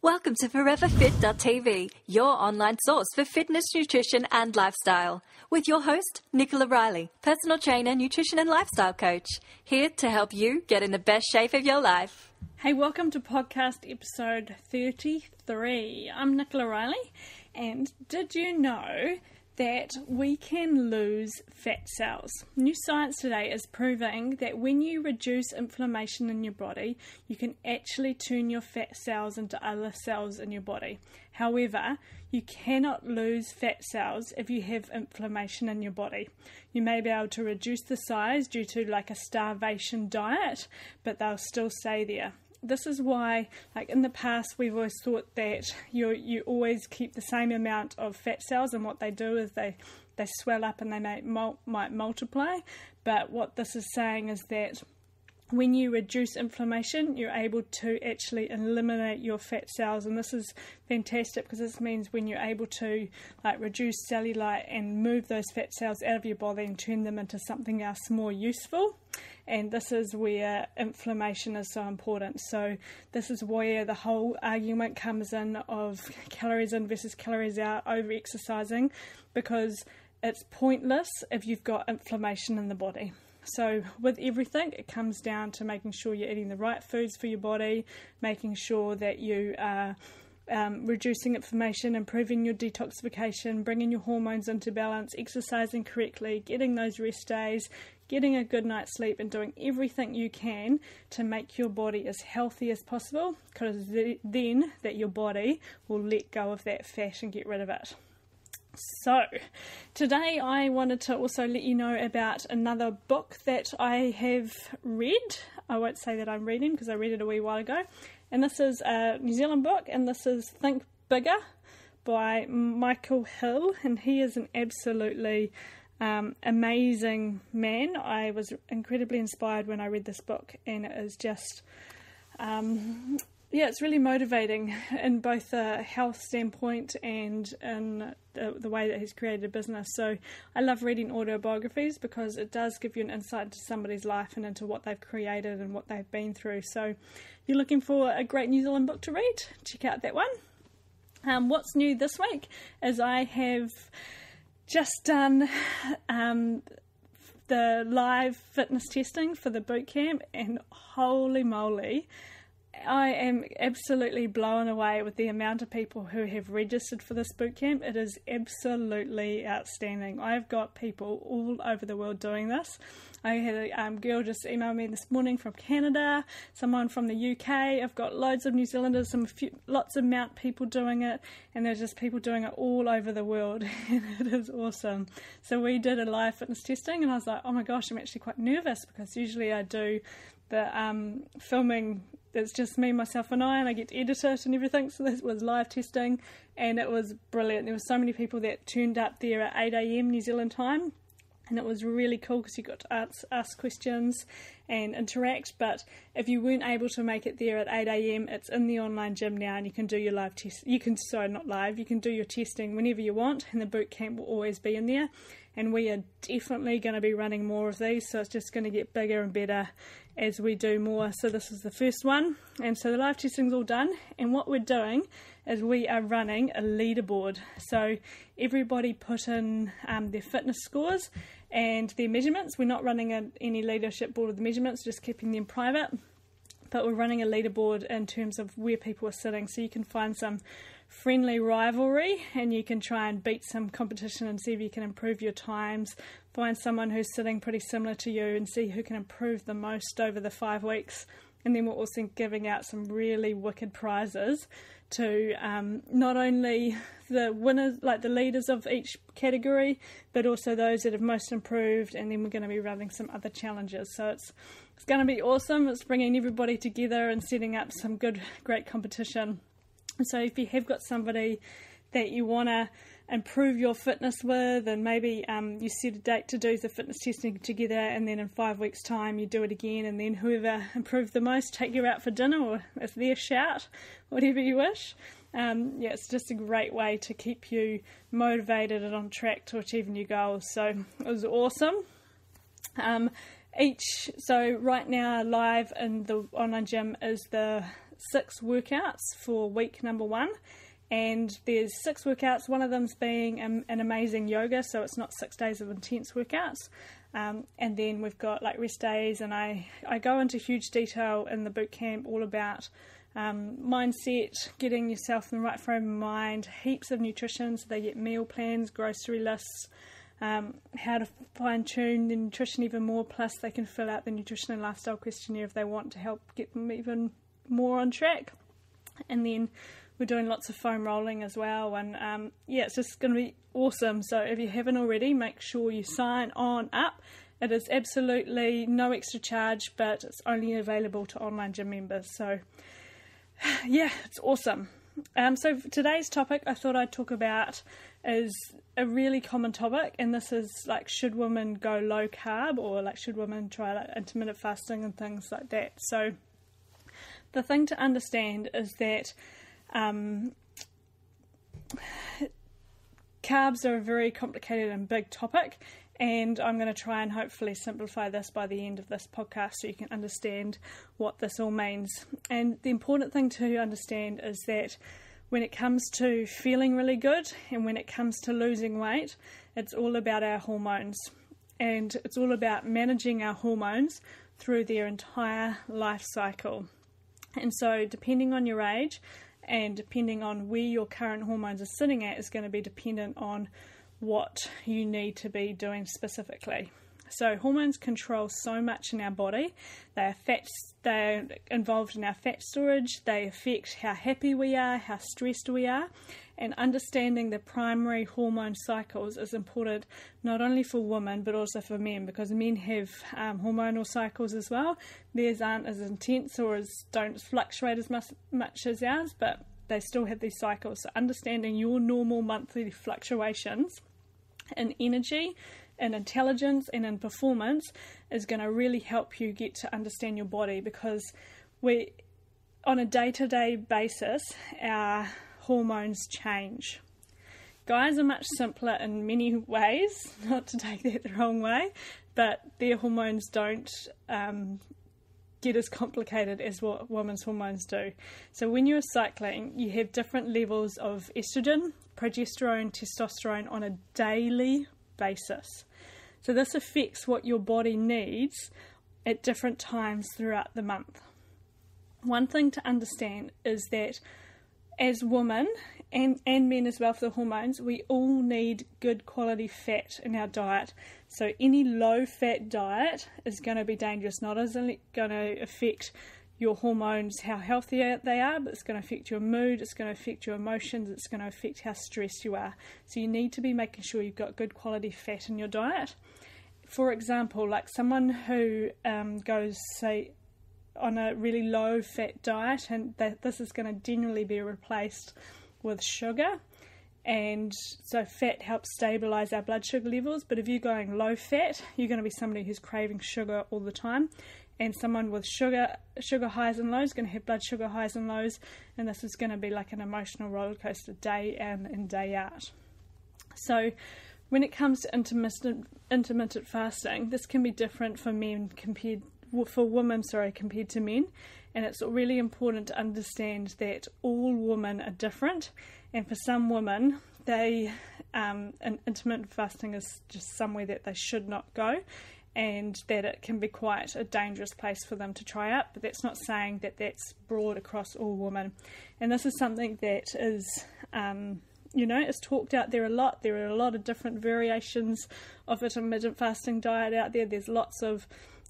Welcome to ForeverFit.tv, your online source for fitness, nutrition and lifestyle. With your host, Nicola Riley, personal trainer, nutrition and lifestyle coach. Here to help you get in the best shape of your life. Hey, welcome to podcast episode 33. I'm Nicola Riley, and did you know that we can lose fat cells? New science today is proving that when you reduce inflammation in your body, you can actually turn your fat cells into other cells in your body. However, you cannot lose fat cells if you have inflammation in your body. You may be able to reduce the size due to like a starvation diet, but they'll still stay there. This is why, like in the past, we've always thought that you always keep the same amount of fat cells, and what they do is they swell up and they might multiply. But what this is saying is that when you reduce inflammation, you're able to actually eliminate your fat cells, and this is fantastic because this means when you're able to reduce cellulite and move those fat cells out of your body and turn them into something else more useful. And this is where inflammation is so important. So this is where the whole argument comes in of calories in versus calories out, over exercising, because it's pointless if you've got inflammation in the body. So with everything, it comes down to making sure you're eating the right foods for your body, making sure that you are reducing inflammation, improving your detoxification, bringing your hormones into balance, exercising correctly, getting those rest days, getting a good night's sleep, and doing everything you can to make your body as healthy as possible, because then that your body will let go of that fat and get rid of it. So, today I wanted to also let you know about another book that I have read. I won't say that I'm reading because I read it a wee while ago. And this is a New Zealand book, and this is Think Bigger by Michael Hill, and he is an absolutely amazing man. I was incredibly inspired when I read this book, and it is just it's really motivating in both a health standpoint and in the way that he's created a business. So I love reading autobiographies because it does give you an insight into somebody's life and into what they've created and what they've been through. So if you're looking for a great New Zealand book to read, check out that one. What's new this week is I have just done the live fitness testing for the boot camp, and holy moly, I am absolutely blown away with the amount of people who have registered for this bootcamp. It is absolutely outstanding. I've got people all over the world doing this. I had a girl just email me this morning from Canada, someone from the UK. I've got loads of New Zealanders, lots of Mount people doing it, and there's just people doing it all over the world, and it is awesome. So we did a live fitness testing, and I was like, oh my gosh, I'm actually quite nervous because usually I do the filming. It's just me, myself and I get to edit it and everything. So this was live testing, and it was brilliant. There were so many people that turned up there at 8 a.m. New Zealand time, and it was really cool because you got to ask questions and interact. But if you weren't able to make it there at 8 a.m, it's in the online gym now, and you can do your live test. You can do your testing whenever you want, and the boot camp will always be in there. And we are definitely going to be running more of these, so it's just going to get bigger and better as we do more. So this is the first one, and so the live testing's all done, and what we're doing is we are running a leaderboard. So everybody put in their fitness scores and their measurements. We're not running any leadership board of the measurements, just keeping them private, but we're running a leaderboard in terms of where people are sitting, so you can find some friendly rivalry, and you can try and beat some competition and see if you can improve your times, find someone who's sitting pretty similar to you and see who can improve the most over the 5 weeks. And then we're also giving out some really wicked prizes to not only the winners, like the leaders of each category, but also those that have most improved. And then we're going to be running some other challenges, so it's going to be awesome. It's bringing everybody together and setting up some great competition. So if you have got somebody that you want to improve your fitness with, and maybe you set a date to do the fitness testing together, and then in 5 weeks time you do it again, and then whoever improved the most take you out for dinner, or it's their shout, whatever you wish. It's just a great way to keep you motivated and on track to achieving your goals. So it was awesome. So right now live in the online gym is the 6 workouts for week number 1. And there's 6 workouts, one of them's being an amazing yoga, so it's not 6 days of intense workouts. And then we've got like rest days, and I go into huge detail in the boot camp all about mindset, getting yourself in the right frame of mind, heaps of nutrition, so they get meal plans, grocery lists, how to fine-tune the nutrition even more, plus they can fill out the nutrition and lifestyle questionnaire if they want to help get them even more on track. And then we're doing lots of foam rolling as well, and it's just going to be awesome. So if you haven't already, make sure you sign on up. It is absolutely no extra charge, but it's only available to online gym members. So yeah, it's awesome. So for today's topic I thought I'd talk about is a really common topic, and this is like, should women go low carb, or like should women try like intermittent fasting and things like that. So the thing to understand is that carbs are a very complicated and big topic, and I'm going to try and hopefully simplify this by the end of this podcast so you can understand what this all means. And the important thing to understand is that when it comes to feeling really good and when it comes to losing weight, it's all about our hormones, and it's all about managing our hormones through their entire life cycle. And so depending on your age and depending on where your current hormones are sitting at is going to be dependent on what you need to be doing specifically. So hormones control so much in our body. They're involved in our fat storage. They affect how happy we are, how stressed we are. And understanding the primary hormone cycles is important not only for women but also for men, because men have hormonal cycles as well. Theirs aren't as intense or don't fluctuate as much as ours, but they still have these cycles. So understanding your normal monthly fluctuations in energy, in intelligence and in performance is going to really help you get to understand your body, because on a day-to-day basis our hormones change. Guys are much simpler in many ways, not to take that the wrong way, but their hormones don't get as complicated as what women's hormones do. So when you're cycling, you have different levels of estrogen, progesterone, testosterone on a daily basis. So this affects what your body needs at different times throughout the month. One thing to understand is that as women and men as well for the hormones, we all need good quality fat in our diet. So any low fat diet is going to be dangerous. Not only going to affect your hormones, how healthy they are, but it's going to affect your mood, it's going to affect your emotions, it's going to affect how stressed you are. So you need to be making sure you've got good quality fat in your diet. For example, like someone who goes, say, on a really low fat diet, and this is going to generally be replaced with sugar, and so fat helps stabilize our blood sugar levels. But if you're going low fat, you're going to be somebody who's craving sugar all the time, and someone with sugar highs and lows is going to have blood sugar highs and lows, and this is going to be like an emotional roller coaster day in and day out. So when it comes to intermittent fasting, this can be different for women compared to men, and it's really important to understand that all women are different, and for some women intermittent fasting is just somewhere that they should not go, and that it can be quite a dangerous place for them to try out. But that's not saying that that's broad across all women, and this is something that is it's talked out there a lot. There are a lot of different variations of intermittent fasting diet out there. There's lots of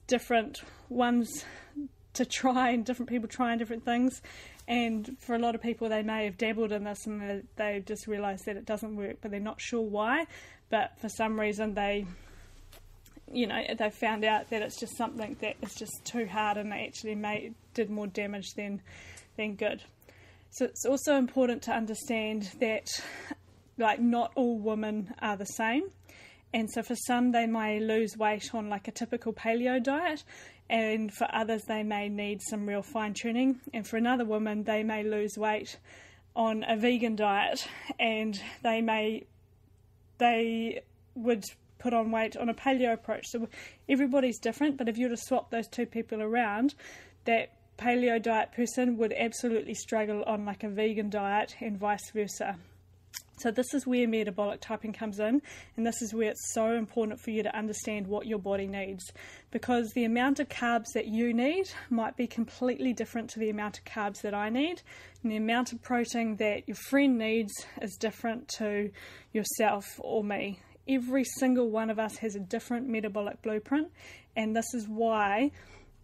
different ones to try, and different people trying different things, and for a lot of people they may have dabbled in this and they just realised that it doesn't work, but they're not sure why. But for some reason they found out that it's just something that is just too hard, and they actually did more damage than good. So it's also important to understand that not all women are the same. And so for some, they may lose weight on like a typical paleo diet, and for others, they may need some real fine-tuning. And for another woman, they may lose weight on a vegan diet, and they would put on weight on a paleo approach. So everybody's different, but if you were to swap those two people around, that paleo diet person would absolutely struggle on like a vegan diet, and vice versa. So this is where metabolic typing comes in, and this is where it's so important for you to understand what your body needs, because the amount of carbs that you need might be completely different to the amount of carbs that I need, and the amount of protein that your friend needs is different to yourself or me. Every single one of us has a different metabolic blueprint, and this is why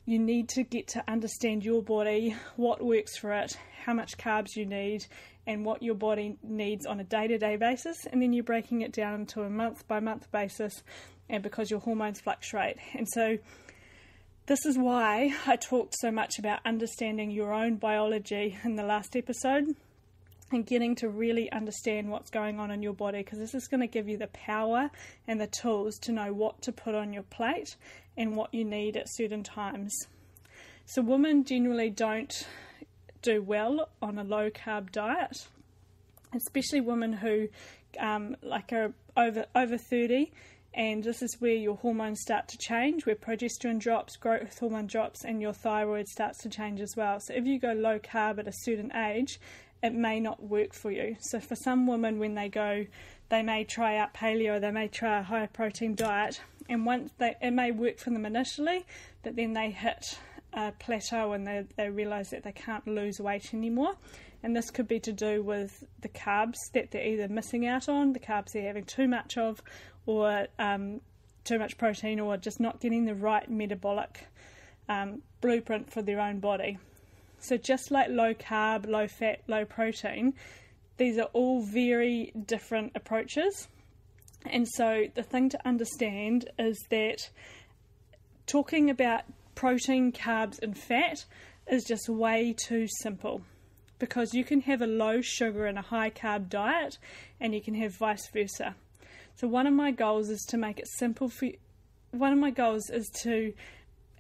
you need to get to understand your body, what works for it, how much carbs you need, and what your body needs on a day-to-day basis, and then you're breaking it down into a month-by-month basis, and because your hormones fluctuate. And so this is why I talked so much about understanding your own biology in the last episode, and getting to really understand what's going on in your body, because this is going to give you the power and the tools to know what to put on your plate and what you need at certain times. So women generally don't do well on a low carb diet, especially women who are over 30, and this is where your hormones start to change, where progesterone drops, growth hormone drops, and your thyroid starts to change as well. So if you go low carb at a certain age, it may not work for you. So for some women, when they may try out paleo, they may try a high protein diet, and it may work for them initially, but then they hit a plateau and they realise that they can't lose weight anymore. And this could be to do with the carbs that they're either missing out on, the carbs they're having too much of, or too much protein, or just not getting the right metabolic blueprint for their own body. So just like low carb, low fat, low protein, these are all very different approaches. And so the thing to understand is that talking about protein, carbs and fat is just way too simple, because you can have a low sugar and a high carb diet, and you can have vice versa. So one of my goals is to make it simple for you. One of my goals is to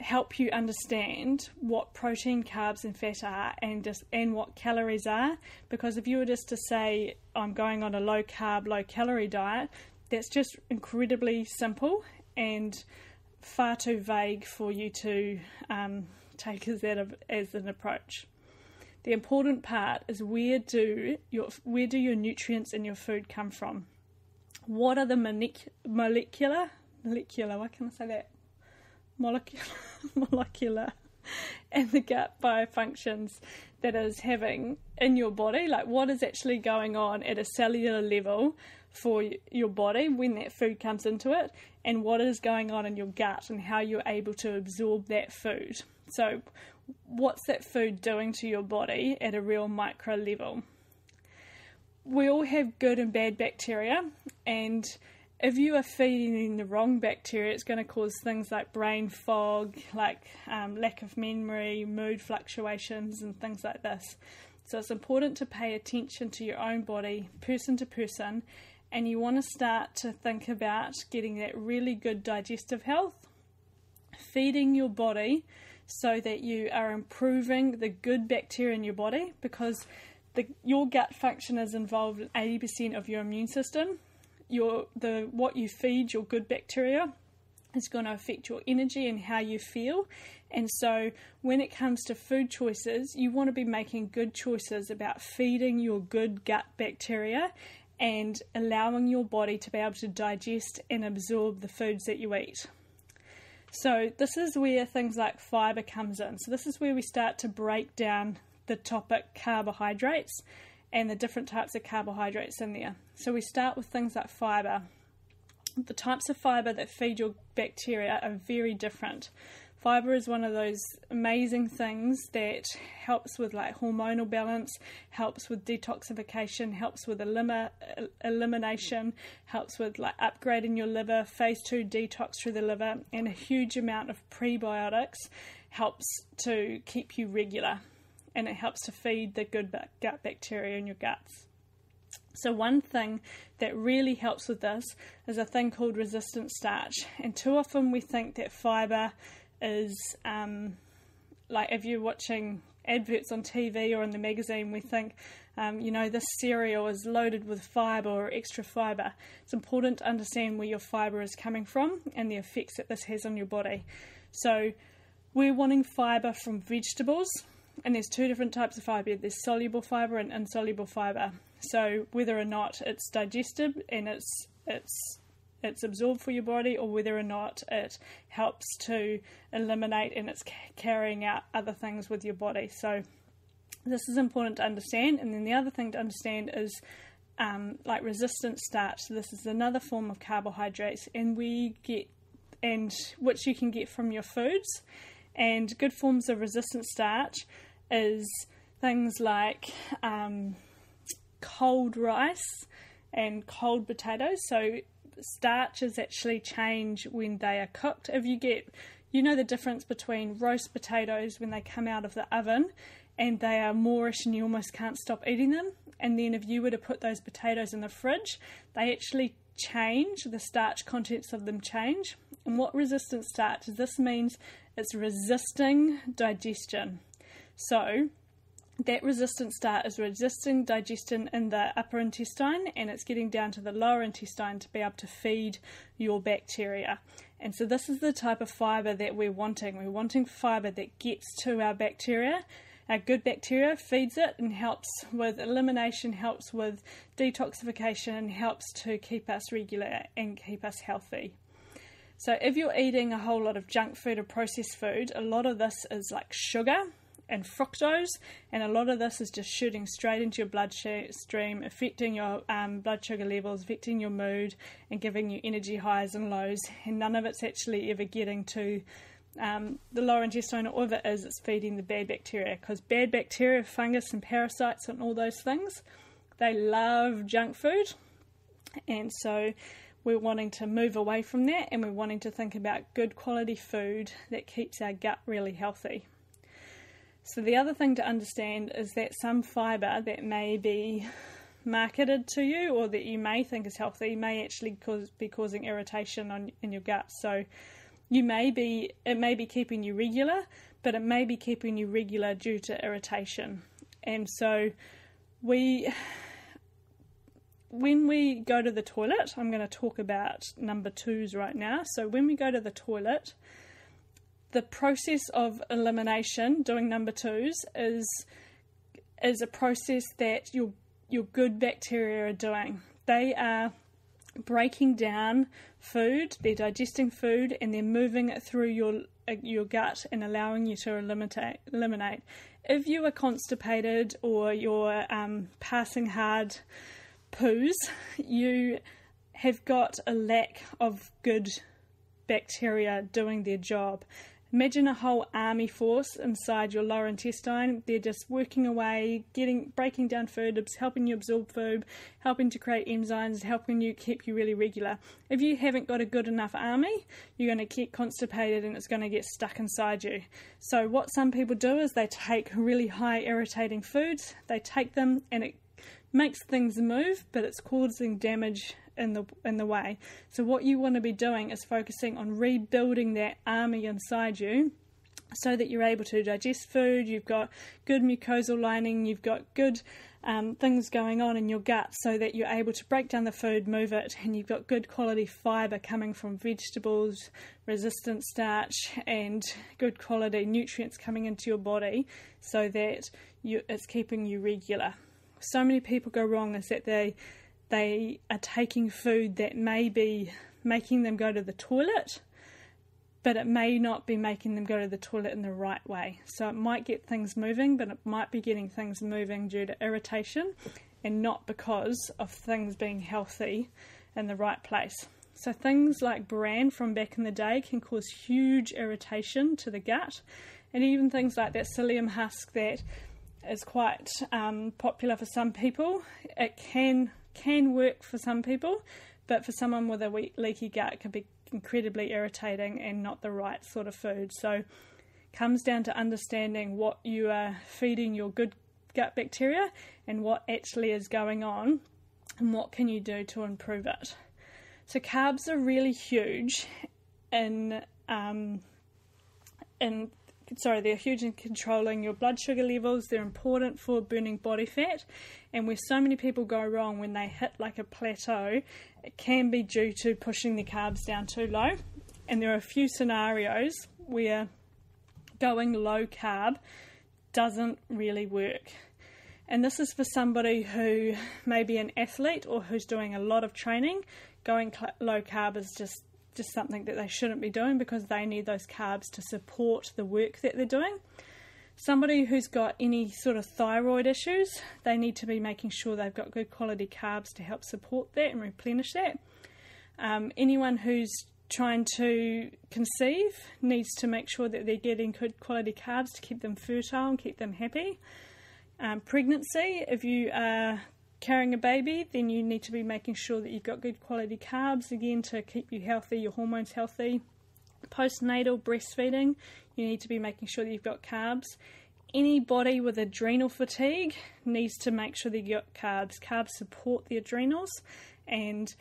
help you understand what protein, carbs and fat are, and what calories are, because if you were just to say I'm going on a low carb, low calorie diet, that's just incredibly simple and far too vague for you to take as an approach. The important part is where do your nutrients in your food come from? What are the molecular, why can I say that? Molecular and the gut biofunctions that is having in your body, like what is actually going on at a cellular level for your body when that food comes into it, and what is going on in your gut and how you're able to absorb that food. So what's that food doing to your body at a real micro level? We all have good and bad bacteria, and if you are feeding the wrong bacteria, it's going to cause things like brain fog, like lack of memory, mood fluctuations and things like this. So it's important to pay attention to your own body, person to person, and you want to start to think about getting that really good digestive health, feeding your body so that you are improving the good bacteria in your body, because your gut function is involved in 80% of your immune system. What you feed your good bacteria is going to affect your energy and how you feel. And so when it comes to food choices, you want to be making good choices about feeding your good gut bacteria and allowing your body to be able to digest and absorb the foods that you eat. So this is where things like fibre comes in. So this is where we start to break down the topic carbohydrates and the different types of carbohydrates in there. So we start with things like fibre. The types of fibre that feed your bacteria are very different. Fibre is one of those amazing things that helps with like hormonal balance, helps with detoxification, helps with elimination, helps with like upgrading your liver, phase 2 detox through the liver, and a huge amount of prebiotics helps to keep you regular, and it helps to feed the good gut bacteria in your guts. So one thing that really helps with this is a thing called resistant starch, and too often we think that fibre is like if you're watching adverts on TV or in the magazine, we think this cereal is loaded with fibre or extra fibre. It's important to understand where your fibre is coming from and the effects that this has on your body. So we're wanting fibre from vegetables, and there's two different types of fibre. There's soluble fibre and insoluble fibre. So whether or not it's digested and it's absorbed for your body, or whether or not it helps to eliminate and it's carrying out other things with your body. So this is important to understand. And then the other thing to understand is like resistant starch. So this is another form of carbohydrates, and which you can get from your foods. And good forms of resistant starch is things like cold rice and cold potatoes. So starches actually change when they are cooked. If you know the difference between roast potatoes when they come out of the oven and they are moorish and you almost can't stop eating them, and then if you were to put those potatoes in the fridge, they actually change, the starch contents of them change. And what resistant starch is, this means it's resisting digestion. So that resistant starch is resisting digestion in the upper intestine, and it's getting down to the lower intestine to be able to feed your bacteria. And so this is the type of fibre that we're wanting. We're wanting fibre that gets to our bacteria. Our good bacteria feeds it and helps with elimination, helps with detoxification, helps to keep us regular and keep us healthy. So if you're eating a whole lot of junk food or processed food, a lot of this is like sugar and fructose, and a lot of this is just shooting straight into your bloodstream, affecting your blood sugar levels, affecting your mood, and giving you energy highs and lows, and none of it's actually ever getting to the lower intestine, or if it is, it's feeding the bad bacteria, because bad bacteria, fungus and parasites and all those things, they love junk food. And so we're wanting to move away from that, and we're wanting to think about good quality food that keeps our gut really healthy. So the other thing to understand is that some fibre that may be marketed to you or that you may think is healthy may actually be causing irritation in your gut. So it may be keeping you regular, but it may be keeping you regular due to irritation. And so when we go to the toilet, I'm going to talk about number 2s right now. So when we go to the toilet, the process of elimination, doing number 2s, is a process that your good bacteria are doing. They are breaking down food, they're digesting food, and they're moving it through your gut and allowing you to eliminate. If you are constipated or you're passing hard poos, you have got a lack of good bacteria doing their job. Imagine a whole army force inside your lower intestine. They're just working away, breaking down food, helping you absorb food, helping to create enzymes, helping you keep you really regular. If you haven't got a good enough army, you're going to get constipated and it's going to get stuck inside you. So what some people do is they take really high irritating foods, they take them and it makes things move, but it's causing damage in the way. So what you want to be doing is focusing on rebuilding that army inside you so that you're able to digest food, you've got good mucosal lining, you've got good things going on in your gut so that you're able to break down the food, move it, and you've got good quality fibre coming from vegetables, resistant starch, and good quality nutrients coming into your body so that it's keeping you regular. So many people go wrong is that they are taking food that may be making them go to the toilet, but it may not be making them go to the toilet in the right way. So it might get things moving, but it might be getting things moving due to irritation and not because of things being healthy in the right place. So things like bran from back in the day can cause huge irritation to the gut, and even things like that psyllium husk that is quite popular for some people. It can work for some people, but for someone with a leaky gut, it can be incredibly irritating and not the right sort of food. So it comes down to understanding what you are feeding your good gut bacteria and what actually is going on and what can you do to improve it. So carbs are really huge they're huge in controlling your blood sugar levels. They're important for burning body fat, and where so many people go wrong when they hit like a plateau, it can be due to pushing the carbs down too low. And there are a few scenarios where going low carb doesn't really work. And this is for somebody who may be an athlete or who's doing a lot of training. Going low carb is just something that they shouldn't be doing, because they need those carbs to support the work that they're doing. Somebody who's got any sort of thyroid issues, they need to be making sure they've got good quality carbs to help support that and replenish that. Anyone who's trying to conceive needs to make sure that they're getting good quality carbs to keep them fertile and keep them happy. Pregnancy, if you are carrying a baby, then you need to be making sure that you've got good quality carbs, again, to keep you healthy, your hormones healthy. Postnatal breastfeeding, you need to be making sure that you've got carbs. Anybody with adrenal fatigue needs to make sure that you've got carbs. Carbs support the adrenals, and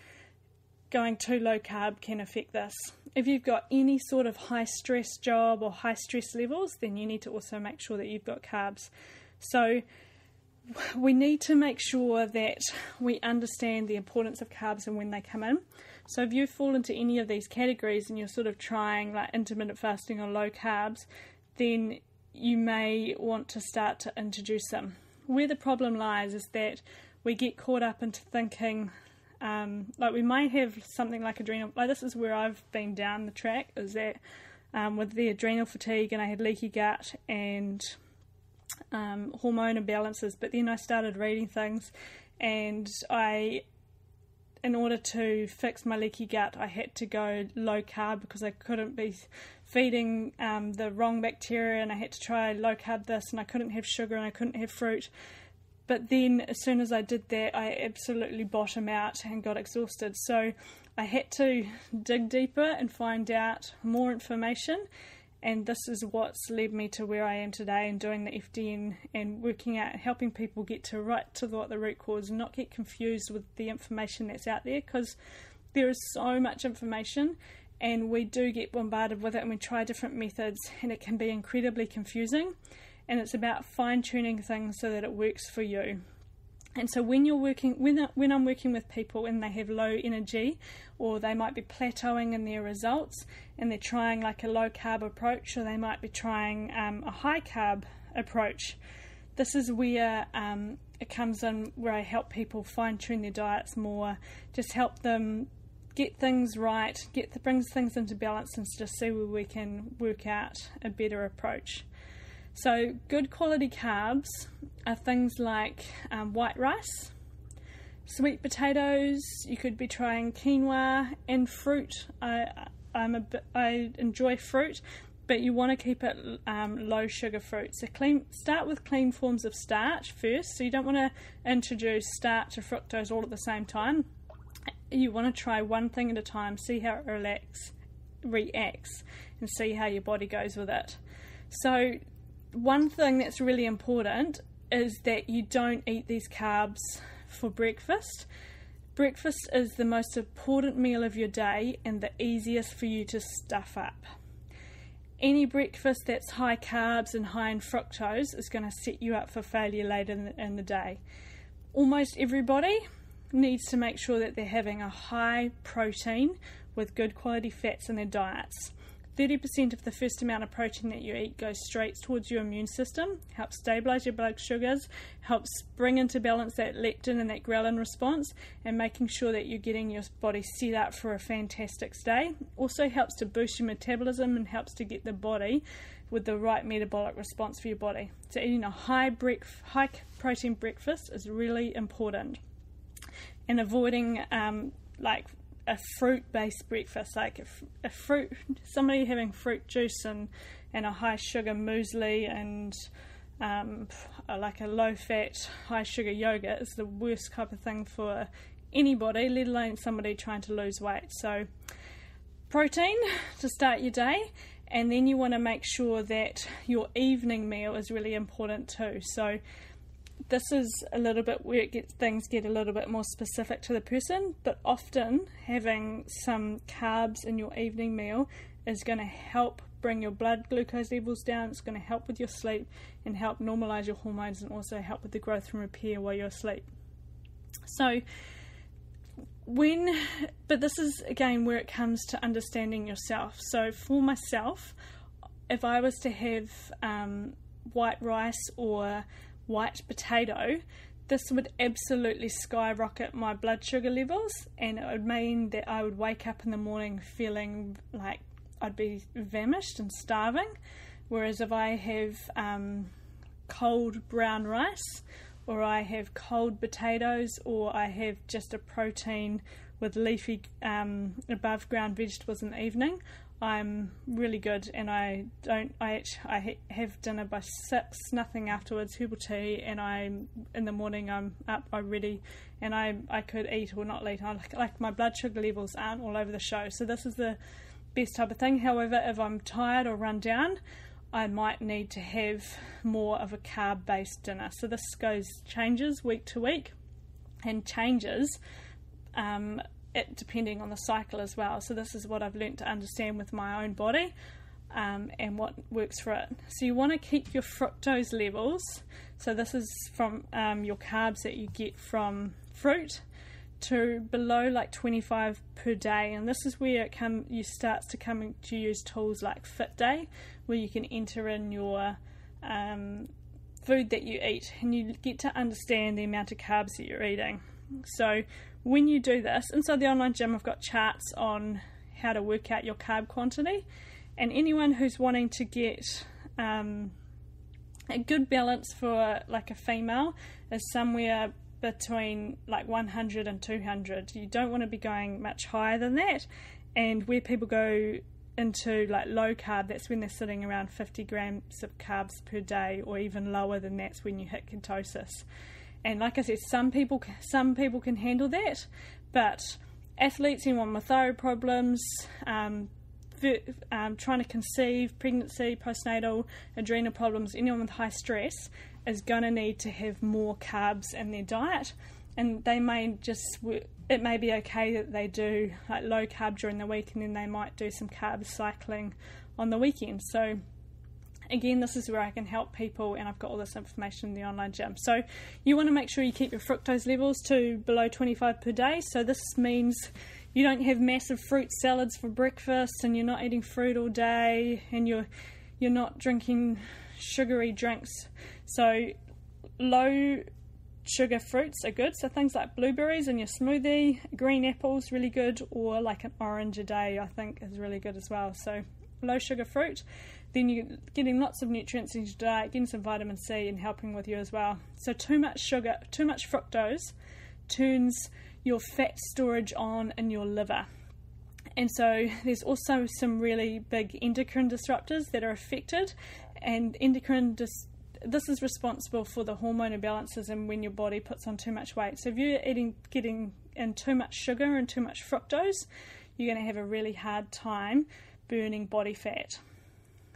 going too low carb can affect this. If you've got any sort of high stress job or high stress levels, then you need to also make sure that you've got carbs. So we need to make sure that we understand the importance of carbs and when they come in. So if you fall into any of these categories and you're sort of trying like intermittent fasting or low carbs, then you may want to start to introduce them. Where the problem lies is that we get caught up into thinking, like we might have something like adrenal, like this is where I've been down the track, is that with the adrenal fatigue, and I had leaky gut and hormone imbalances, but then I started reading things, and in order to fix my leaky gut, I had to go low carb because I couldn't be feeding the wrong bacteria, and I had to try low carb this, and I couldn't have sugar and I couldn't have fruit. But then as soon as I did that, I absolutely bottomed out and got exhausted. So I had to dig deeper and find out more information. And this is what's led me to where I am today, and doing the FDN and working out, helping people get to what the root cause, and not get confused with the information that's out there, because there is so much information and we do get bombarded with it, and we try different methods and it can be incredibly confusing. And it's about fine-tuning things so that it works for you. And so when I'm working with people and they have low energy, or they might be plateauing in their results and they're trying like a low carb approach, or they might be trying a high carb approach, this is where it comes in, where I help people fine-tune their diets more, just help them get things right, brings things into balance, and just see where we can work out a better approach. So good quality carbs are things like white rice, sweet potatoes. You could be trying quinoa, and fruit. I enjoy fruit, but you want to keep it low sugar fruit. So start with clean forms of starch first. So you don't want to introduce starch or fructose all at the same time. You want to try one thing at a time, see how it reacts, and see how your body goes with it. So one thing that's really important is that you don't eat these carbs for breakfast. Breakfast is the most important meal of your day and the easiest for you to stuff up. Any breakfast that's high carbs and high in fructose is going to set you up for failure later in the day. Almost everybody needs to make sure that they're having a high protein with good quality fats in their diets. 30% of the first amount of protein that you eat goes straight towards your immune system, helps stabilize your blood sugars, helps bring into balance that leptin and that ghrelin response, and making sure that you're getting your body set up for a fantastic day. Also helps to boost your metabolism and helps to get the body with the right metabolic response for your body. So eating a high protein breakfast is really important. And avoiding like a fruit-based breakfast, like a fruit, somebody having fruit juice and a high sugar muesli and like a low-fat, high-sugar yogurt is the worst type of thing for anybody, let alone somebody trying to lose weight. So protein to start your day, and then you want to make sure that your evening meal is really important too. So this is a little bit where things get a little bit more specific to the person, but often having some carbs in your evening meal is going to help bring your blood glucose levels down. It's going to help with your sleep and help normalize your hormones, and also help with the growth and repair while you're asleep. So but this is again where it comes to understanding yourself. So for myself, if I was to have white rice or white potato, this would absolutely skyrocket my blood sugar levels, and it would mean that I would wake up in the morning feeling like I'd be famished and starving. Whereas if I have cold brown rice, or I have cold potatoes, or I have just a protein with leafy above ground vegetables in the evening, I'm really good. And I have dinner by 6, nothing afterwards, herbal tea, and in the morning I'm up, I'm ready, and I could eat or not eat. Like my blood sugar levels aren't all over the show. So this is the best type of thing. However, if I'm tired or run down, I might need to have more of a carb-based dinner. So this changes week to week, and changes depending on the cycle as well. So this is what I've learnt to understand with my own body, and what works for it. So you want to keep your fructose levels. So this is from your carbs that you get from fruit, to below like 25 per day, and this is where you start to use tools like Fit Day, where you can enter in your food that you eat, and you get to understand the amount of carbs that you're eating. So when you do this, inside the online gym I've got charts on how to work out your carb quantity, and anyone who's wanting to get a good balance for like a female is somewhere between like 100 and 200. You don't want to be going much higher than that, and where people go into like low carb, that's when they're sitting around 50 grams of carbs per day, or even lower than that's when you hit ketosis. And like I said, some people can handle that, but athletes, anyone with thyroid problems, trying to conceive, pregnancy, postnatal, adrenal problems, anyone with high stress is going to need to have more carbs in their diet. And it may be okay that they do like low carb during the week, and then they might do some carb cycling on the weekend. So again, this is where I can help people, and I've got all this information in the online gym. So you want to make sure you keep your fructose levels to below 25 per day. So this means you don't have massive fruit salads for breakfast, and you're not eating fruit all day, and you're not drinking sugary drinks. So low sugar fruits are good, so things like blueberries in your smoothie, green apples really good, or like an orange a day I think is really good as well. So low sugar fruit, then you're getting lots of nutrients in your diet, getting some vitamin C and helping with you as well. So too much sugar, too much fructose turns your fat storage on in your liver. And so there's also some really big endocrine disruptors that are affected, and this is responsible for the hormone imbalances and when your body puts on too much weight. So if you're getting in too much sugar and too much fructose, you're going to have a really hard time burning body fat.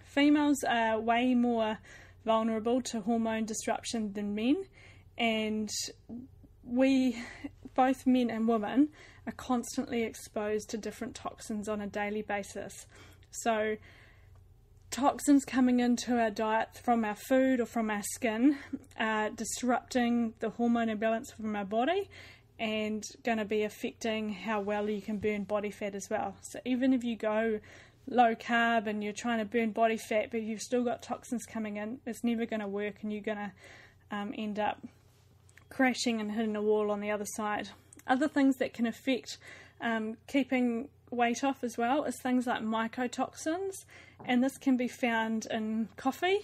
Females are way more vulnerable to hormone disruption than men, and we, both men and women, are constantly exposed to different toxins on a daily basis. So toxins coming into our diet from our food or from our skin are disrupting the hormone imbalance from our body, and going to be affecting how well you can burn body fat as well. So even if you go low carb and you're trying to burn body fat, but you've still got toxins coming in, it's never going to work, and you're going to end up crashing and hitting a wall on the other side. Other things that can affect keeping weight off as well is things like mycotoxins, and this can be found in coffee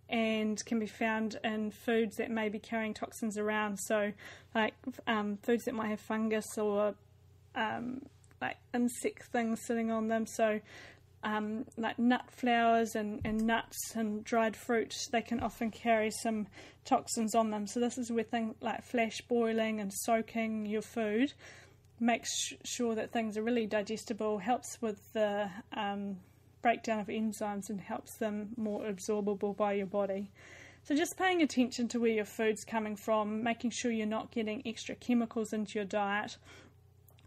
and can be found in foods that may be carrying toxins around. So like foods that might have fungus or like insect things sitting on them. So like nut flours and nuts and dried fruit, they can often carry some toxins on them. So this is where things like flash boiling and soaking your food makes sure that things are really digestible, helps with the breakdown of enzymes, and helps them more absorbable by your body. So just paying attention to where your food's coming from, making sure you're not getting extra chemicals into your diet,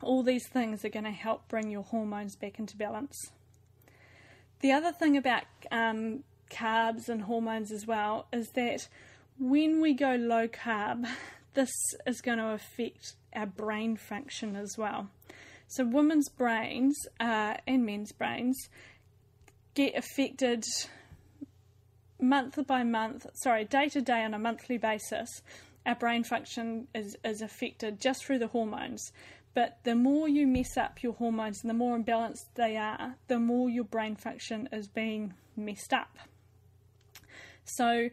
all these things are going to help bring your hormones back into balance. The other thing about carbs and hormones as well is that when we go low carb, this is going to affect our brain function as well. So women's brains and men's brains get affected day to day on a monthly basis, our brain function is affected just through the hormones. But the more you mess up your hormones and the more imbalanced they are, the more your brain function is being messed up. So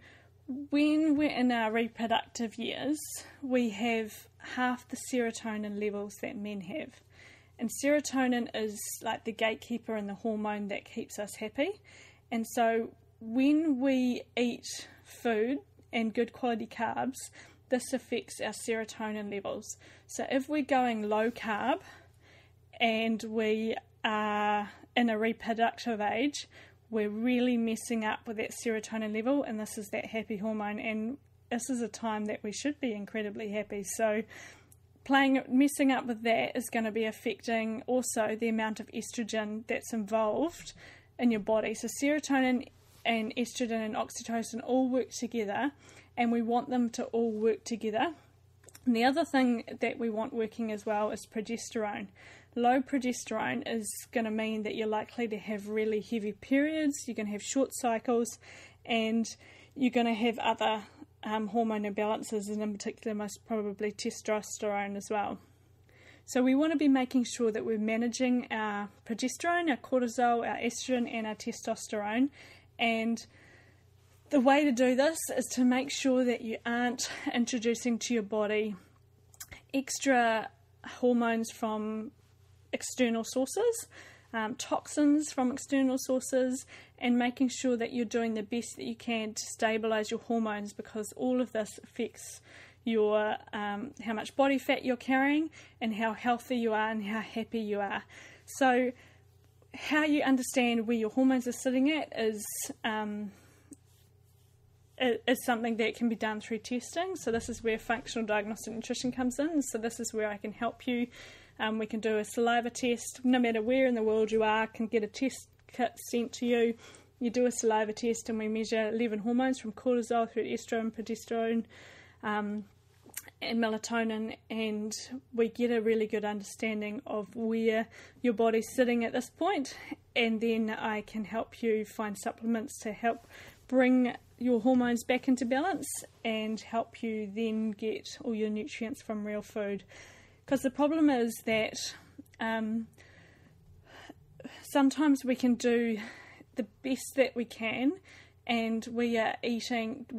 when we're in our reproductive years, we have half the serotonin levels that men have. And serotonin is like the gatekeeper and the hormone that keeps us happy. And so when we eat food and good quality carbs, this affects our serotonin levels. So if we're going low carb and we are in a reproductive age, we're really messing up with that serotonin level, and this is that happy hormone, and this is a time that we should be incredibly happy. So messing up with that is going to be affecting also the amount of estrogen that's involved in your body. So serotonin and estrogen and oxytocin all work together, and we want them to all work together. And the other thing that we want working as well is progesterone. Low progesterone is going to mean that you're likely to have really heavy periods, you're going to have short cycles, and you're going to have other hormone imbalances, and in particular most probably testosterone as well. So we want to be making sure that we're managing our progesterone, our cortisol, our estrogen and our testosterone. And the way to do this is to make sure that you aren't introducing to your body extra hormones from external sources, toxins from external sources, and making sure that you're doing the best that you can to stabilize your hormones, because all of this affects your how much body fat you're carrying and how healthy you are and how happy you are. So how you understand where your hormones are sitting at is something that can be done through testing. So this is where functional diagnostic nutrition comes in. So this is where I can help you. We can do a saliva test. No matter where in the world you are, can get a test kit sent to you. You do a saliva test and we measure 11 hormones from cortisol through estrogen, progesterone, and melatonin, and we get a really good understanding of where your body's sitting at this point, and then I can help you find supplements to help bring your hormones back into balance and help you then get all your nutrients from real food. Because the problem is that sometimes we can do the best that we can and we're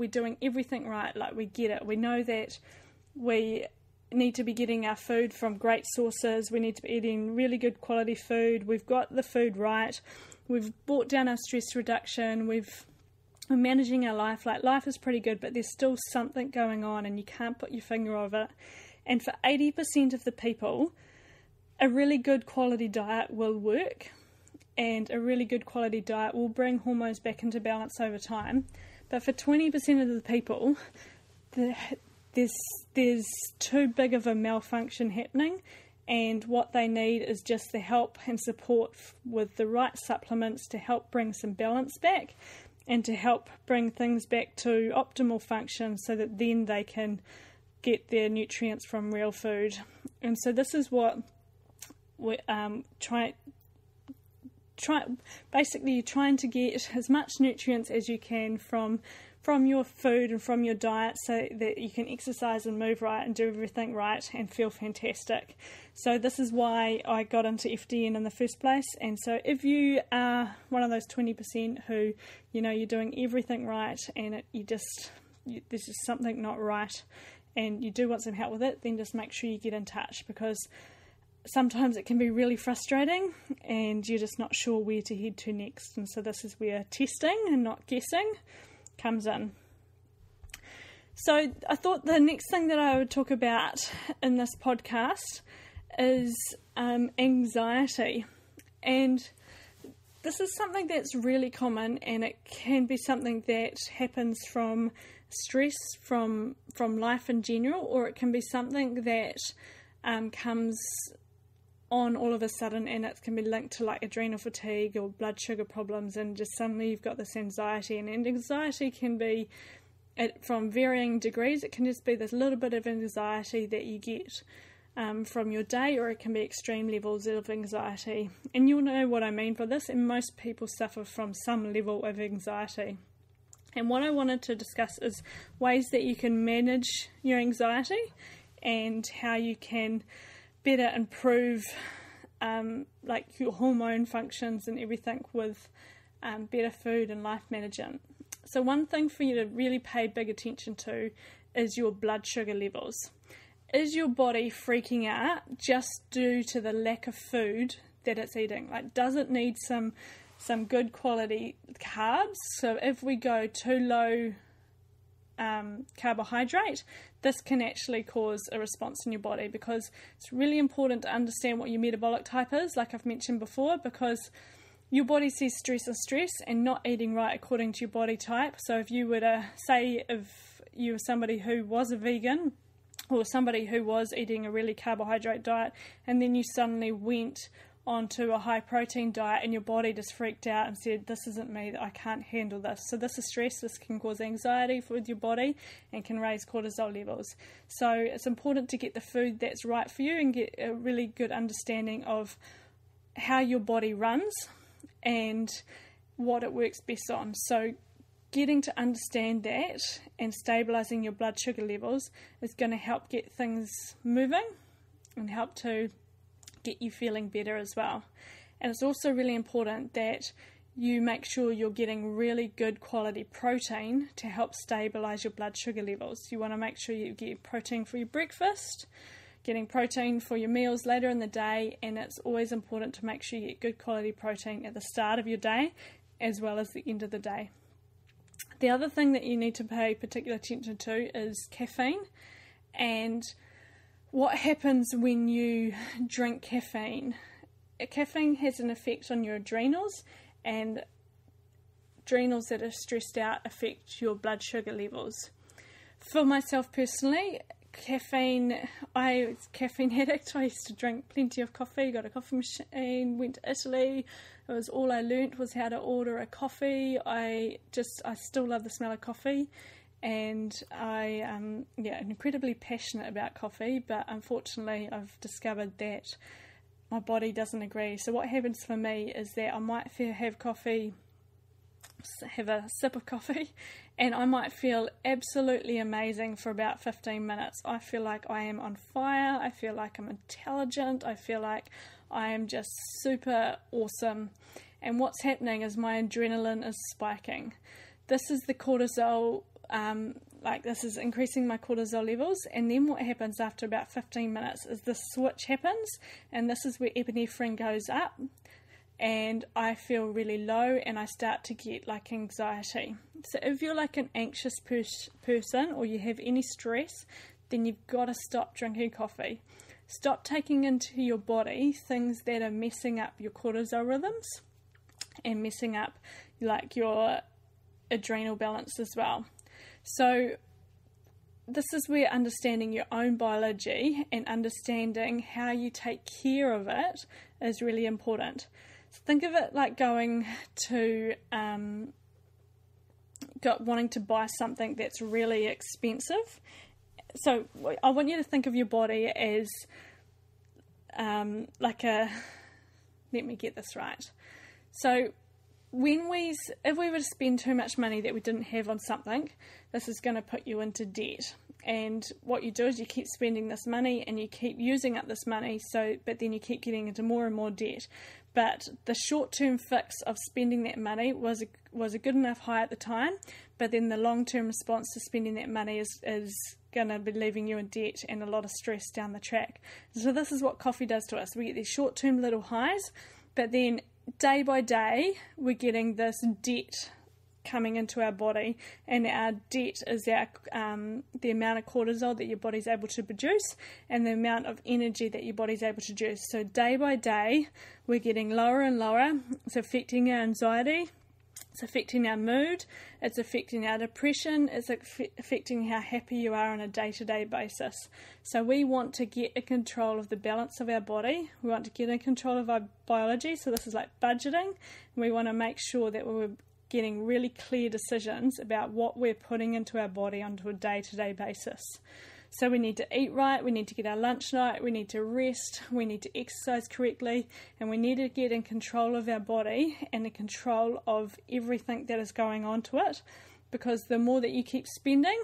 doing everything right, like we get it. We know that we need to be getting our food from great sources, we need to be eating really good quality food, we've got the food right, we've brought down our stress reduction, we're managing our life, like life is pretty good, but there's still something going on and you can't put your finger over it. And for 80% of the people, a really good quality diet will work, and a really good quality diet will bring hormones back into balance over time. But for 20% of the people, there's too big of a malfunction happening, and what they need is just the help and support with the right supplements to help bring some balance back and to help bring things back to optimal function so that then they can get their nutrients from real food. And so this is what we're basically you're trying to get as much nutrients as you can from your food and from your diet so that you can exercise and move right and do everything right and feel fantastic. So this is why I got into FDN in the first place. And so if you are one of those 20% who, you're doing everything right and there's just something not right and you do want some help with it, then just make sure you get in touch, because sometimes it can be really frustrating and you're just not sure where to head to next. And so this is where testing and not guessing comes in. So I thought the next thing that I would talk about in this podcast is anxiety. And this is something that's really common, and it can be something that happens from stress from life in general, or it can be something that comes on all of a sudden, and it can be linked to like adrenal fatigue or blood sugar problems, and just suddenly you've got this anxiety. And anxiety can be from varying degrees. It can just be this little bit of anxiety that you get from your day, or it can be extreme levels of anxiety. And you'll know what I mean by this, and most people suffer from some level of anxiety. And what I wanted to discuss is ways that you can manage your anxiety and how you can better improve like your hormone functions and everything with better food and life management. So one thing for you to really pay big attention to is your blood sugar levels. Is your body freaking out just due to the lack of food that it's eating? Like, does it need some good quality carbs? So if we go too low carbohydrate, this can actually cause a response in your body, because it's really important to understand what your metabolic type is, like I've mentioned before, because your body sees stress as stress and not eating right according to your body type. So if you were to say, if you were somebody who was a vegan or somebody who was eating a really carbohydrate diet, and then you suddenly went onto a high protein diet and your body just freaked out and said, this isn't me, I can't handle this. So this is stress, this can cause anxiety with your body and can raise cortisol levels. So it's important to get the food that's right for you and get a really good understanding of how your body runs and what it works best on. So getting to understand that and stabilising your blood sugar levels is going to help get things moving and help to get you feeling better as well. And it's also really important that you make sure you're getting really good quality protein to help stabilise your blood sugar levels. You want to make sure you get protein for your breakfast, getting protein for your meals later in the day, and it's always important to make sure you get good quality protein at the start of your day as well as the end of the day. The other thing that you need to pay particular attention to is caffeine, and what happens when you drink caffeine. Caffeine has an effect on your adrenals, and adrenals that are stressed out affect your blood sugar levels. For myself personally, caffeine addict. I used to drink plenty of coffee, got a coffee machine, went to Italy. It was all I learnt was how to order a coffee. I still love the smell of coffee, and I am incredibly passionate about coffee, but unfortunately I've discovered that my body doesn't agree. So what happens for me is that I might have a sip of coffee and I might feel absolutely amazing for about 15 minutes. I feel like I am on fire, I feel like I'm intelligent, I feel like I am just super awesome, and what's happening is my adrenaline is spiking. This is the cortisol, this is increasing my cortisol levels, and then what happens after about 15 minutes is this switch happens, and this is where epinephrine goes up, and I feel really low and I start to get like anxiety. So if you're like an anxious person or you have any stress, then you've got to stop drinking coffee. Stop taking into your body things that are messing up your cortisol rhythms and messing up like your adrenal balance as well. So this is where understanding your own biology and understanding how you take care of it is really important. So think of it like going to wanting to buy something that's really expensive. So I want you to think of your body as let me get this right. So if we were to spend too much money that we didn't have on something, this is going to put you into debt. And what you do is you keep spending this money and you keep using up this money, but then you keep getting into more and more debt. But the short-term fix of spending that money was a good enough high at the time, but then the long-term response to spending that money is going to be leaving you in debt and a lot of stress down the track. So this is what coffee does to us. We get these short-term little highs, but then day by day we're getting this debt coming into our body, and our debt is the amount of cortisol that your body's able to produce and the amount of energy that your body's able to produce. So day by day we're getting lower and lower. It's affecting our anxiety, it's affecting our mood, it's affecting our depression, it's affecting how happy you are on a day-to-day basis. So we want to get in control of the balance of our body, we want to get in control of our biology, so this is like budgeting. We want to make sure that we're getting really clear decisions about what we're putting into our body onto a day-to-day basis. So we need to eat right, we need to get our lunch right, we need to rest, we need to exercise correctly, and we need to get in control of our body and in control of everything that is going on to it, because the more that you keep spending,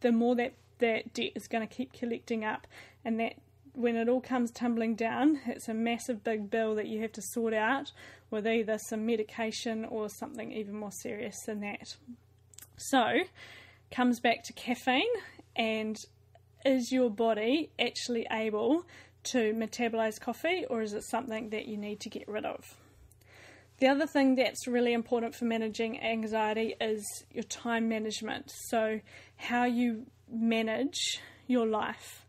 the more that debt is going to keep collecting up, and that when it all comes tumbling down, it's a massive big bill that you have to sort out with either some medication or something even more serious than that. So, comes back to caffeine, and is your body actually able to metabolize coffee, or is it something that you need to get rid of? The other thing that's really important for managing anxiety is your time management. So how you manage your life.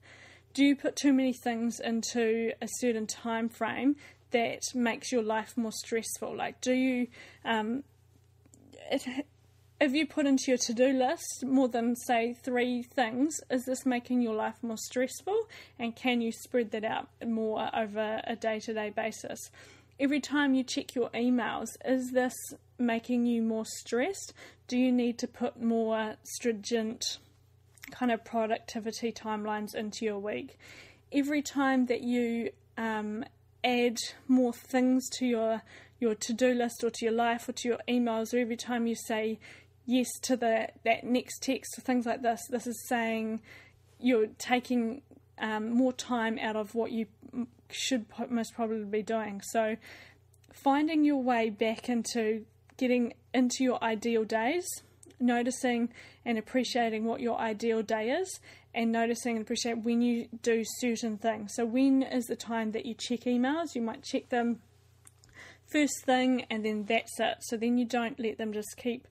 Do you put too many things into a certain time frame that makes your life more stressful? Like, do you, if you put into your to-do list more than, say, 3 things, is this making your life more stressful? And can you spread that out more over a day-to-day basis? Every time you check your emails, is this making you more stressed? Do you need to put more stringent kind of productivity timelines into your week? Every time that you add more things to your to-do list or to your life or to your emails, or every time you say yes to that next text or things like this, this is saying you're taking more time out of what you should most probably be doing. So finding your way back into getting into your ideal days, noticing and appreciating what your ideal day is, and noticing and appreciate when you do certain things. So when is the time that you check emails? You might check them first thing and then that's it. So then you don't let them just keep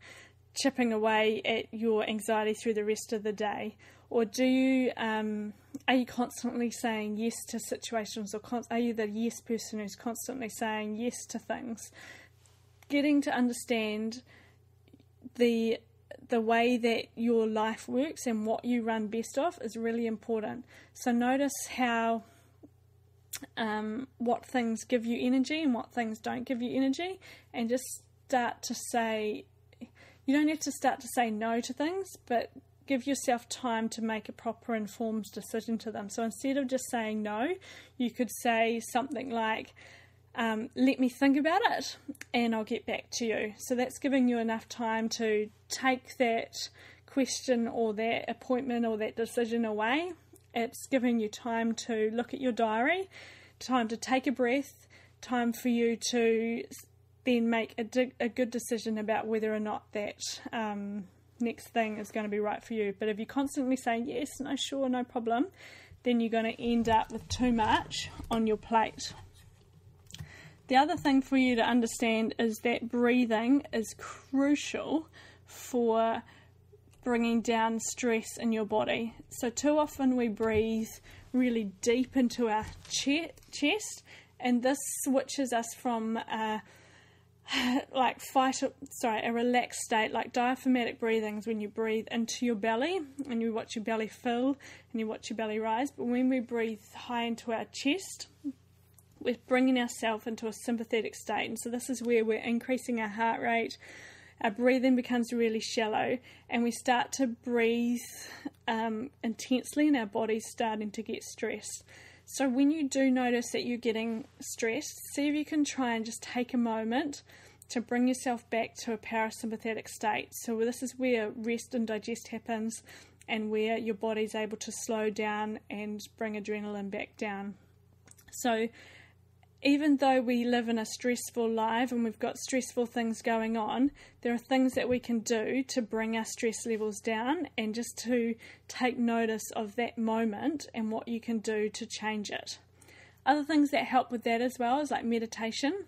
chipping away at your anxiety through the rest of the day. Or do you are you constantly saying yes to situations, or are you the yes person who's constantly saying yes to things? Getting to understand the way that your life works and what you run best off is really important. So notice how what things give you energy and what things don't give you energy, and just start to say, you don't have to start to say no to things, but give yourself time to make a proper informed decision to them. So instead of just saying no, you could say something like, let me think about it and I'll get back to you. So that's giving you enough time to take that question or that appointment or that decision away. It's giving you time to look at your diary, time to take a breath, time for you to then make a good decision about whether or not that next thing is going to be right for you. But if you're constantly saying yes, no, sure, no problem, then you're going to end up with too much on your plate. The other thing for you to understand is that breathing is crucial for bringing down stress in your body. So too often we breathe really deep into our chest, and this switches us from a relaxed state, like diaphragmatic breathing is when you breathe into your belly and you watch your belly fill and you watch your belly rise. But when we breathe high into our chest, we're bringing ourselves into a sympathetic state, and so this is where we're increasing our heart rate, our breathing becomes really shallow, and we start to breathe intensely, and our body's starting to get stressed. So when you do notice that you're getting stressed, see if you can try and just take a moment to bring yourself back to a parasympathetic state. So this is where rest and digest happens, and where your body's able to slow down and bring adrenaline back down. So even though we live in a stressful life and we've got stressful things going on, there are things that we can do to bring our stress levels down, and just to take notice of that moment and what you can do to change it. Other things that help with that as well is like meditation.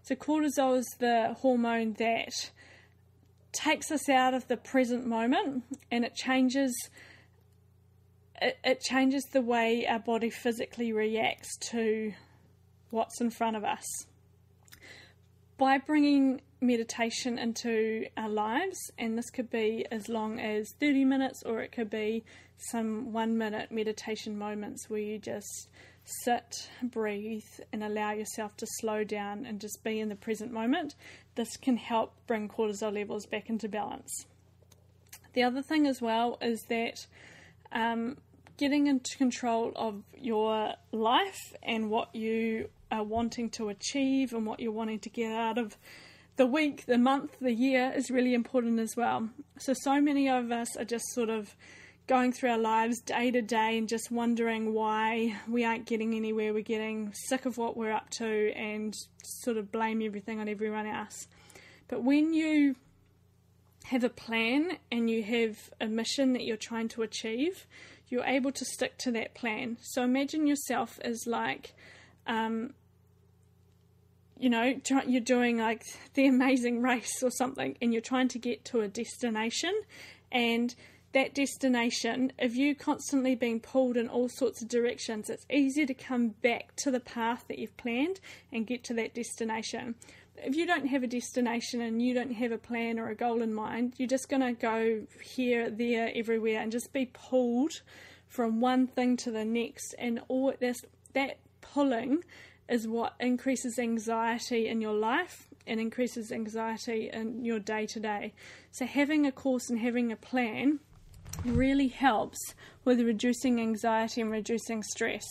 So cortisol is the hormone that takes us out of the present moment, and it changes the way our body physically reacts to what's in front of us. By bringing meditation into our lives, and this could be as long as 30 minutes or it could be some 1-minute meditation moments where you just sit, breathe, and allow yourself to slow down and just be in the present moment, this can help bring cortisol levels back into balance. The other thing as well is that getting into control of your life and what you are wanting to achieve and what you're wanting to get out of the week, the month, the year is really important as well. So many of us are just sort of going through our lives day to day and just wondering why we aren't getting anywhere. We're getting sick of what we're up to and sort of blame everything on everyone else. But when you have a plan and you have a mission that you're trying to achieve, you're able to stick to that plan. So imagine yourself as like, you're doing like the Amazing Race or something, and you're trying to get to a destination, and that destination, if you're constantly being pulled in all sorts of directions, it's easier to come back to the path that you've planned and get to that destination. If you don't have a destination and you don't have a plan or a goal in mind, you're just going to go here, there, everywhere, and just be pulled from one thing to the next. And all that pulling is what increases anxiety in your life and increases anxiety in your day-to-day. So having a course and having a plan really helps with reducing anxiety and reducing stress.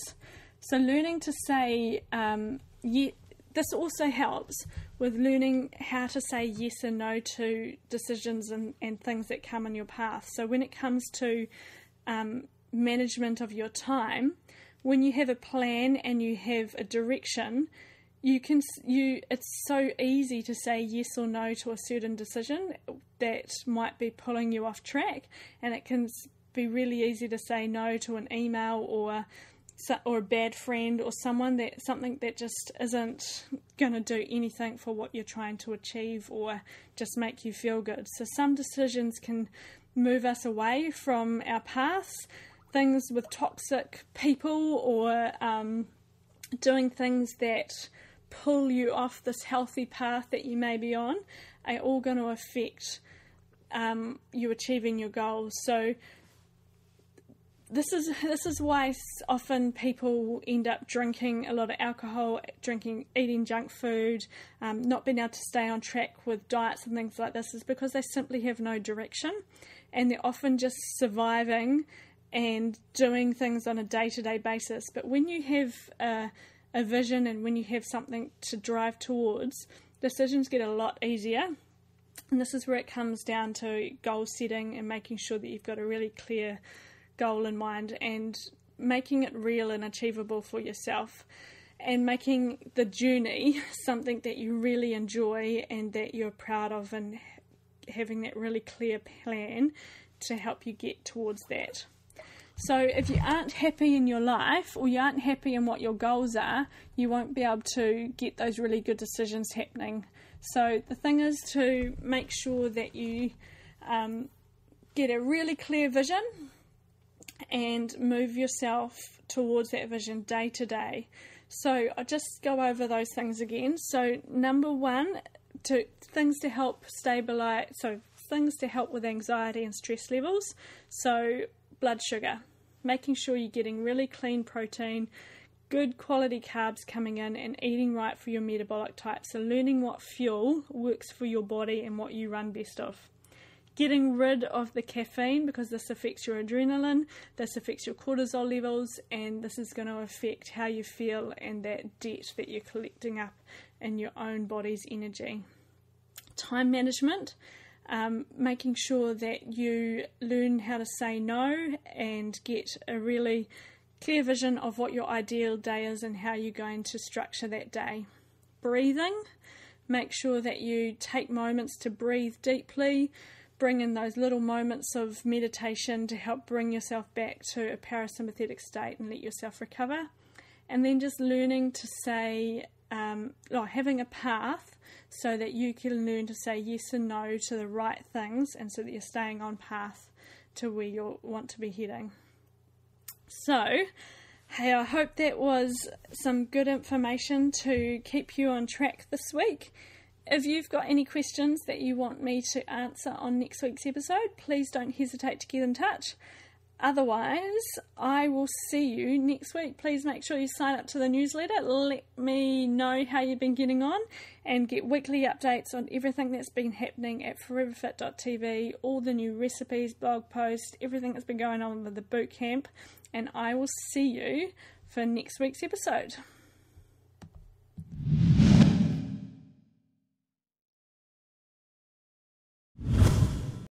So learning to say this also helps with learning how to say yes and no to decisions and things that come in your path. So when it comes to management of your time, when you have a plan and you have a direction, it's so easy to say yes or no to a certain decision that might be pulling you off track, and it can be really easy to say no to an email or a bad friend or something that just isn't going to do anything for what you're trying to achieve or just make you feel good. So some decisions can move us away from our paths, things with toxic people or doing things that pull you off this healthy path that you may be on, are all going to affect you achieving your goals. So this is why often people end up drinking a lot of alcohol, eating junk food, not being able to stay on track with diets and things like this, is because they simply have no direction, and they're often just surviving and doing things on a day-to-day basis. But when you have a vision and when you have something to drive towards, decisions get a lot easier. And this is where it comes down to goal setting and making sure that you've got a really clear goal in mind and making it real and achievable for yourself, and making the journey something that you really enjoy and that you're proud of, and having that really clear plan to help you get towards that. So if you aren't happy in your life, or you aren't happy in what your goals are, you won't be able to get those really good decisions happening. So the thing is to make sure that you get a really clear vision and move yourself towards that vision day to day. So I'll just go over those things again. So number one, things to help with anxiety and stress levels. So blood sugar, making sure you're getting really clean protein, good quality carbs coming in, and eating right for your metabolic type. So learning what fuel works for your body and what you run best off. Getting rid of the caffeine, because this affects your adrenaline, this affects your cortisol levels, and this is going to affect how you feel and that debt that you're collecting up in your own body's energy. Time management, making sure that you learn how to say no and get a really clear vision of what your ideal day is and how you're going to structure that day. Breathing, make sure that you take moments to breathe deeply, bring in those little moments of meditation to help bring yourself back to a parasympathetic state and let yourself recover. And then just learning to say, having a path so that you can learn to say yes and no to the right things, and so that you're staying on path to where you want to be heading. So, hey, I hope that was some good information to keep you on track this week. If you've got any questions that you want me to answer on next week's episode, please don't hesitate to get in touch. Otherwise, I will see you next week. Please make sure you sign up to the newsletter. Let me know how you've been getting on, and get weekly updates on everything that's been happening at foreverfit.tv, all the new recipes, blog posts, everything that's been going on with the boot camp. And I will see you for next week's episode.